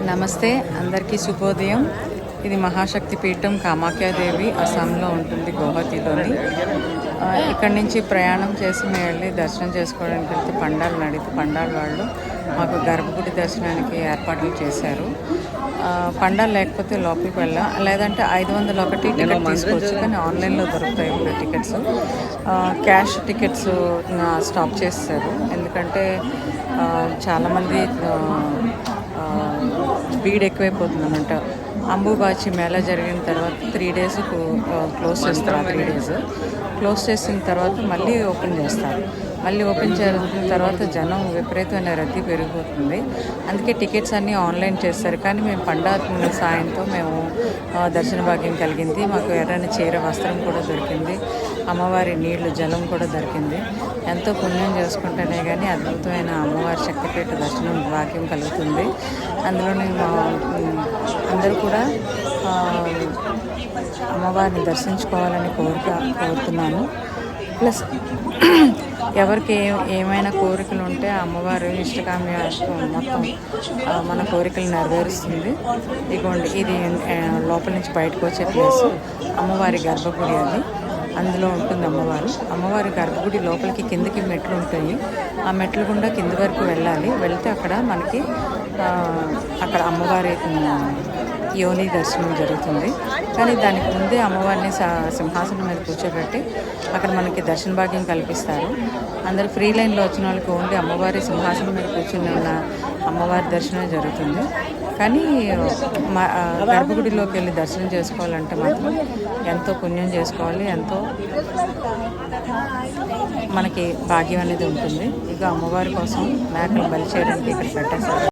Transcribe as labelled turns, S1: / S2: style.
S1: నమస్తే అందరికీ శుభోదయం. ఇది మహాశక్తి పీఠం కామాఖ్యాదేవి అస్సాంలో ఉంటుంది, గౌహతిలోని. ఇక్కడి నుంచి ప్రయాణం చేసి మేము వెళ్ళి దర్శనం చేసుకోవడానికి వెళ్తే పండాలు నడితే పండాల వాళ్ళు మాకు గర్భగుడి దర్శనానికి ఏర్పాట్లు చేశారు. పండాలు లేకపోతే లోపలికి వెళ్ళాం, లేదంటే 501 టికెట్ తీసుకోవచ్చు, కానీ ఆన్లైన్లో దొరుకుతాయి ఇప్పుడు టికెట్స్. క్యాష్ టికెట్స్ స్టాప్ చేస్తారు, ఎందుకంటే చాలామంది భీడ్ ఎక్కువైపోతుందన్నమాట. అంబుబాచి మేళా జరిగిన తర్వాత 3 days క్లోజ్ చేస్తారు. 3 days క్లోజ్ చేసిన తర్వాత మళ్ళీ ఓపెన్ చేస్తారు. మళ్ళీ ఓపెన్ చేసిన తర్వాత జనం విపరీతమైన రద్దీ పెరిగిపోతుంది. అందుకే టికెట్స్ అన్నీ ఆన్లైన్ చేస్తారు. కానీ మేము పండుగ సాయంతో మేము దర్శన భాగ్యం కలిగింది. మాకు ఎర్రని చీర వస్త్రం కూడా దొరికింది, అమ్మవారి నీళ్లు జలం కూడా దొరికింది. ఎంతో పుణ్యం చేసుకుంటేనే కానీ అద్భుతమైన అమ్మవారి శక్తిపీఠ దర్శనం భాగ్యం కలుగుతుంది. అందులోనే అందరూ కూడా అమ్మవారిని దర్శించుకోవాలని కోరుతున్నాను. ప్లస్ ఎవరికి ఏమైనా కోరికలు ఉంటే అమ్మవారు ఇష్టకామ్య మొత్తం మన కోరికలు నెరవేరుస్తుంది. ఇదిగోండి, ఇది లోపల నుంచి బయటకు వచ్చే ప్లేస్ అమ్మవారి గర్భగుడి. అది అందులో ఉంటుంది అమ్మవారి గర్భగుడి లోపలికి కిందకి మెట్లు ఉంటాయి. ఆ మెట్ల గుండా కింది వరకు వెళ్ళాలి. వెళ్తే అక్కడ మనకి అక్కడ అమ్మవారి యోని దర్శనం జరుగుతుంది. కానీ దానికి ముందే అమ్మవారిని సింహాసనం మీద కూర్చోబెట్టి అక్కడ మనకి దర్శన భాగ్యం కల్పిస్తారు. అందరూ ఫ్రీ లైన్లో వచ్చిన వాళ్ళకి ఓన్లీ అమ్మవారి సింహాసనం మీద కూర్చుని ఉన్న అమ్మవారి దర్శనం జరుగుతుంది. కానీ గర్భగుడిలోకి వెళ్ళి దర్శనం చేసుకోవాలంటే మాత్రం ఎంతో పుణ్యం చేసుకోవాలి, ఎంతో మనకి భాగ్యం అనేది ఉంటుంది. ఇక అమ్మవారి కోసం మేకలు బలి చేయడానికి ఇక్కడ పెట్టేస్తారు.